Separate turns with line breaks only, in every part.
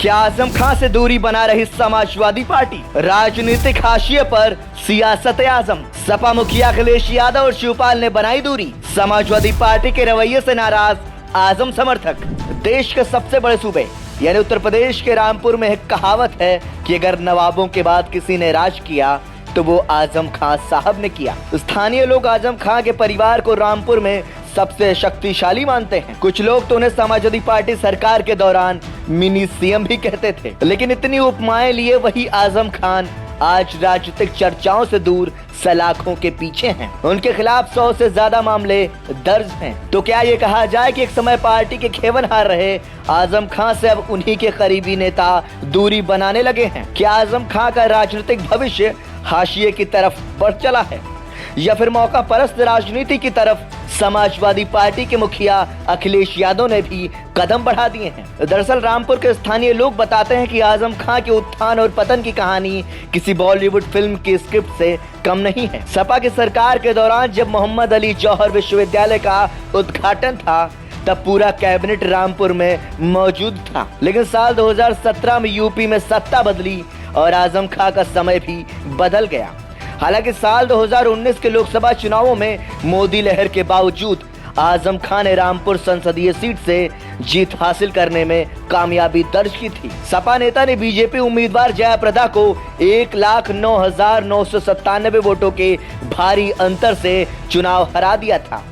क्या आजम खान से दूरी बना रही समाजवादी पार्टी? राजनीतिक हाशिए पर सियासत आजम। सपा मुखिया अखिलेश यादव और शिवपाल ने बनाई दूरी। समाजवादी पार्टी के रवैये से नाराज आजम समर्थक। देश के सबसे बड़े सूबे यानी उत्तर प्रदेश के रामपुर में एक कहावत है कि अगर नवाबों के बाद किसी ने राज किया तो वो आजम खान साहब ने किया। स्थानीय लोग आजम खान के परिवार को रामपुर में सबसे शक्तिशाली मानते हैं। कुछ लोग तो उन्हें समाजवादी पार्टी सरकार के दौरान मिनी सीएम भी कहते थे। लेकिन इतनी उपमाएं लिए वही आजम खान आज राजनीतिक चर्चाओं से दूर सलाखों के पीछे हैं। उनके खिलाफ 100 से ज्यादा मामले दर्ज हैं। तो क्या ये कहा जाए कि एक समय पार्टी के खेवनहार रहे आजम खान से अब उन्हीं के करीबी नेता दूरी बनाने लगे हैं? क्या आजम खान का राजनीतिक भविष्य हाशिए की तरफ बढ़ चला है या फिर मौका परस्त राजनीति की तरफ समाजवादी पार्टी के मुखिया अखिलेश यादव ने भी कदम बढ़ा दिए हैं? दरअसल रामपुर के स्थानीय लोग बताते हैं कि आजम खान के उत्थान और पतन की कहानी किसी बॉलीवुड फिल्म की स्क्रिप्ट से कम नहीं है। सपा की सरकार के दौरान जब मोहम्मद अली जौहर विश्वविद्यालय का उद्घाटन था तब पूरा कैबिनेट रामपुर में मौजूद था। लेकिन साल 2017 में यूपी में सत्ता बदली और आजम खान का समय भी बदल गया। हालांकि साल 2019 के लोकसभा चुनावों में मोदी लहर के बावजूद आजम खान ने रामपुर संसदीय सीट से जीत हासिल करने में कामयाबी दर्ज की थी। सपा नेता ने बीजेपी उम्मीदवार जयाप्रदा को 1,09,997 वोटों के भारी अंतर से चुनाव हरा दिया था।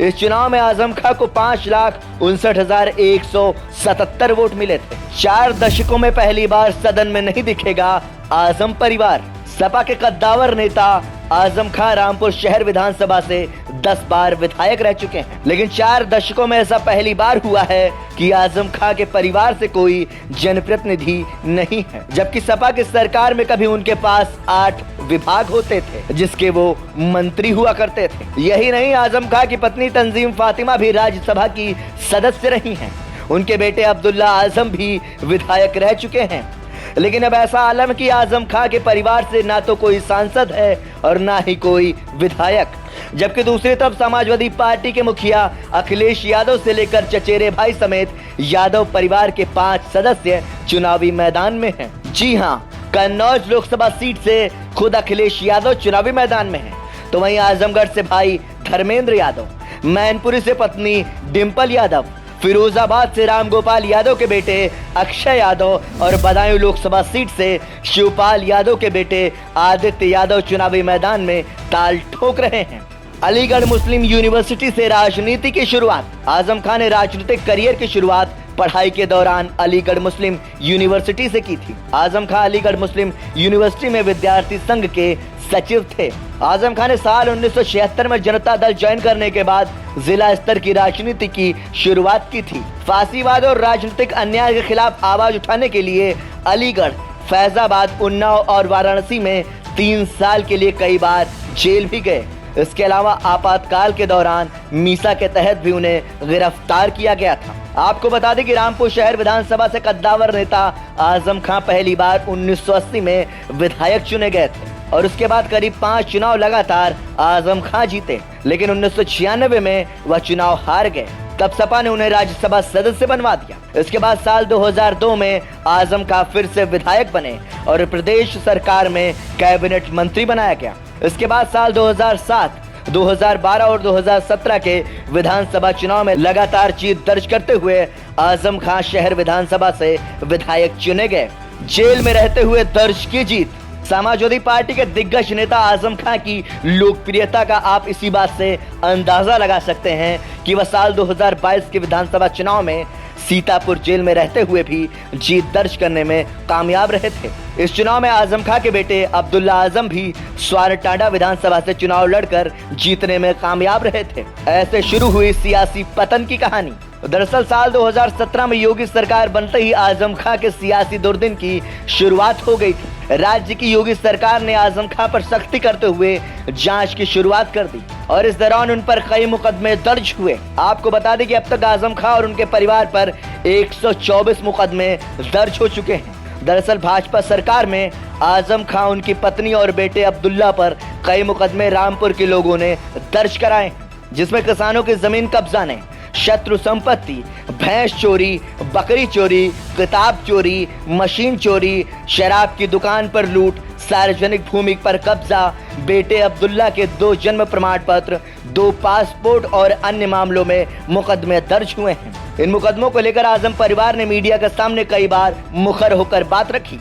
इस चुनाव में आजम खान को 5,59,177 वोट मिले थे। 4 दशकों में पहली बार सदन में नहीं दिखेगा आजम परिवार। सपा के कद्दावर नेता आजम खान रामपुर शहर विधानसभा से 10 बार विधायक रह चुके हैं। लेकिन 4 दशकों में ऐसा पहली बार हुआ है कि आजम खान के परिवार से कोई जनप्रतिनिधि नहीं है, जबकि सपा की सरकार में कभी उनके पास 8 विभाग होते थे जिसके वो मंत्री हुआ करते थे। यही नहीं, आजम खान की पत्नी तंजीम फातिमा भी राज्यसभा की सदस्य रही हैं। उनके बेटे अब्दुल्ला आजम भी विधायक रह चुके हैं। लेकिन अब ऐसा आलम कि आजम खान के परिवार से ना तो कोई सांसद है और ना ही कोई विधायक, जबकि दूसरी तरफ समाजवादी पार्टी के मुखिया अखिलेश यादव से लेकर चचेरे भाई समेत यादव परिवार के 5 सदस्य चुनावी मैदान में हैं। जी हां, कन्नौज लोकसभा सीट से खुद अखिलेश यादव चुनावी मैदान में हैं। तो वहीं आजमगढ़ से भाई धर्मेंद्र यादव, मैनपुरी से पत्नी डिंपल यादव, फिरोजाबाद से रामगोपाल यादव के बेटे अक्षय यादव और बदायूं लोकसभा सीट से शिवपाल यादव के बेटे आदित्य यादव चुनावी मैदान में ताल ठोक रहे हैं। अलीगढ़ मुस्लिम यूनिवर्सिटी से राजनीति की शुरुआत। आजम खान ने राजनीतिक करियर की शुरुआत पढ़ाई के दौरान अलीगढ़ मुस्लिम यूनिवर्सिटी से की थी। आजम खान अलीगढ़ मुस्लिम यूनिवर्सिटी में विद्यार्थी संघ के सचिव थे। आजम खान ने साल 1976 में जनता दल ज्वाइन करने के बाद जिला स्तर की राजनीति की शुरुआत की थी। फांसीवाद और राजनीतिक अन्याय के खिलाफ आवाज उठाने के लिए अलीगढ़, फैजाबाद, उन्नाव और वाराणसी में 3 साल के लिए कई बार जेल भी गए। इसके अलावा आपातकाल के दौरान मीसा के तहत भी उन्हें गिरफ्तार किया गया था। आपको बता दें कि रामपुर शहर विधानसभा से कद्दावर नेता आजम खान पहली बार 1980 में विधायक चुने गए थे और उसके बाद करीब 5 चुनाव लगातार आजम खान जीते। लेकिन 1996 में वह चुनाव हार गए। तब सपा ने उन्हें राज्यसभा सदस्य बनवा दिया। इसके बाद साल 2002 में आजम खान फिर से विधायक बने और प्रदेश सरकार में कैबिनेट मंत्री बनाया गया। इसके बाद साल 2007, 2012 और 2017 के विधानसभा चुनाव में लगातार जीत दर्ज करते हुए आजम खान शहर विधानसभा से विधायक चुने गए। जेल में रहते हुए दर्ज की जीत। समाजवादी पार्टी के दिग्गज नेता आजम खान की लोकप्रियता का आप इसी बात से अंदाजा लगा सकते हैं कि वह साल 2022 के विधानसभा चुनाव में सीतापुर जेल में रहते हुए भी जीत दर्ज करने में कामयाब रहे थे। इस चुनाव में आजम खान के बेटे अब्दुल्ला आजम भी स्वारटांडा विधानसभा से चुनाव लड़कर जीतने में कामयाब रहे थे। ऐसे शुरू हुई सियासी पतन की कहानी। दरअसल साल 2017 में योगी सरकार बनते ही आजम खान के सियासी दुर्दिन की शुरुआत हो गई थी। राज्य की योगी सरकार ने आजम खान पर सख्ती करते हुए जांच की शुरुआत कर दी और इस दौरान उन पर कई मुकदमे दर्ज हुए। आपको बता दें कि अब तक आजम खान और उनके परिवार पर 124 मुकदमे दर्ज हो चुके हैं। दरअसल भाजपा सरकार में आजम खान, उनकी पत्नी और बेटे अब्दुल्ला पर कई मुकदमे रामपुर के लोगों ने दर्ज कराए, जिसमें किसानों की जमीन कब्जा ने, शत्रु संपत्ति, भैंस चोरी, बकरी चोरी, किताब चोरी, मशीन चोरी, शराब की दुकान पर लूट, सार्वजनिक भूमि पर कब्जा, बेटे अब्दुल्ला के 2 जन्म प्रमाण पत्र, 2 पासपोर्ट और अन्य मामलों में मुकदमे दर्ज हुए हैं। इन मुकदमों को लेकर आजम परिवार ने मीडिया के सामने कई बार मुखर होकर बात रखी।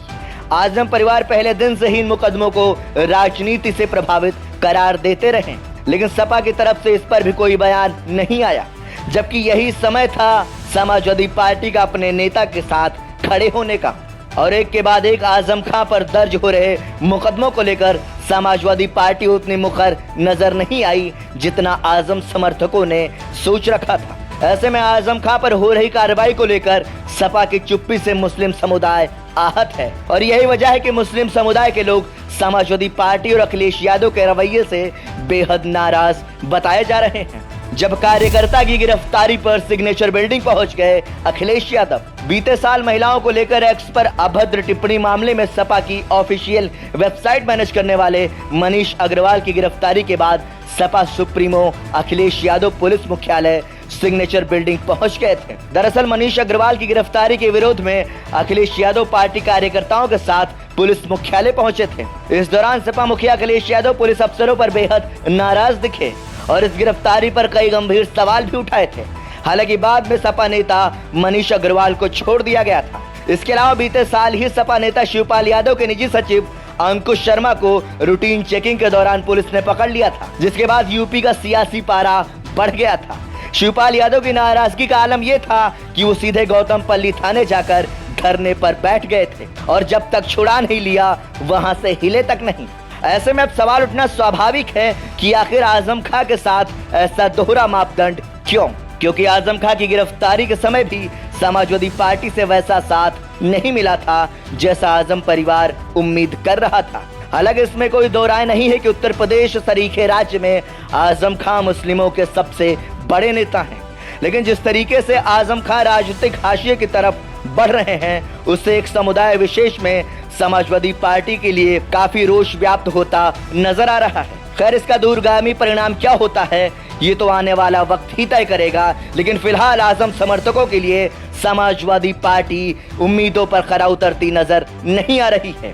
आजम परिवार पहले दिन से ही इन मुकदमों को राजनीति से प्रभावित करार देते रहे, लेकिन सपा की तरफ से इस पर भी कोई बयान नहीं आया, जबकि यही समय था समाजवादी पार्टी का अपने नेता के साथ खड़े होने का। और एक के बाद एक आजम खां पर दर्ज हो रहे मुकदमों को लेकर समाजवादी पार्टी उतनी मुखर नजर नहीं आई जितना आजम समर्थकों ने सोच रखा था। ऐसे में आजम खां पर हो रही कार्रवाई को लेकर सपा की चुप्पी से मुस्लिम समुदाय आहत है, और यही वजह है कि मुस्लिम समुदाय के लोग समाजवादी पार्टी और अखिलेश यादव के रवैये से बेहद नाराज बताए जा रहे हैं। जब कार्यकर्ता की गिरफ्तारी पर सिग्नेचर बिल्डिंग पहुंच गए अखिलेश यादव, बीते साल महिलाओं को लेकर एक्स पर अभद्र टिप्पणी मामले में सपा की ऑफिशियल वेबसाइट मैनेज करने वाले मनीष अग्रवाल की गिरफ्तारी के बाद सपा सुप्रीमो अखिलेश यादव पुलिस मुख्यालय सिग्नेचर बिल्डिंग पहुंच गए थे। दरअसल मनीष अग्रवाल की गिरफ्तारी के विरोध में अखिलेश यादव पार्टी कार्यकर्ताओं के साथ पुलिस मुख्यालय पहुंचे थे। इस दौरान सपा मुखिया अखिलेश यादव पुलिस अफसरों पर बेहद नाराज दिखे और इस गिरफ्तारी पर कई गंभीर सवाल भी उठाए थे। हालांकि बाद में सपा नेता मनीष अग्रवाल को छोड़ दिया गया था। इसके अलावा बीते साल ही सपा नेता शिवपाल यादव के निजी सचिव अंकुश शर्मा को रूटीन चेकिंग के दौरान पुलिस ने पकड़ लिया था, जिसके बाद यूपी का सियासी पारा बढ़ गया था। शिवपाल यादव की नाराजगी का आलम यह था कि वो सीधे गौतमपल्ली थाने जाकर धरने पर बैठ गए थे और जब तक छुड़ा नहीं लिया वहां से हिले तक नहीं। ऐसे में अब सवाल उठना स्वाभाविक है कि आखिर आजम खां के साथ ऐसा दोहरा मापदंड क्यों? क्योंकि आजम खां की गिरफ्तारी के समय भी समाजवादी पार्टी से वैसा साथ नहीं मिला था जैसा आजम परिवार उम्मीद कर रहा था। हालांकि इसमें कोई दो राय नहीं है कि उत्तर प्रदेश सरीखे राज्य में आजम खां मुस्लिमों के सबसे बड़े नेता हैं, लेकिन जिस तरीके से आजम खां राजनीतिक हाशिए की तरफ बढ़ रहे हैं उससे एक समुदाय विशेष में समाजवादी पार्टी के लिए काफी रोष व्याप्त होता नजर आ रहा है। खैर, इसका दूरगामी परिणाम क्या होता है ये तो आने वाला वक्त ही तय करेगा, लेकिन फिलहाल आजम समर्थकों के लिए समाजवादी पार्टी उम्मीदों पर खरा उतरती नजर नहीं आ रही है।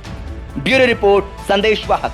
ब्यूरो रिपोर्ट, संदेश वाहक।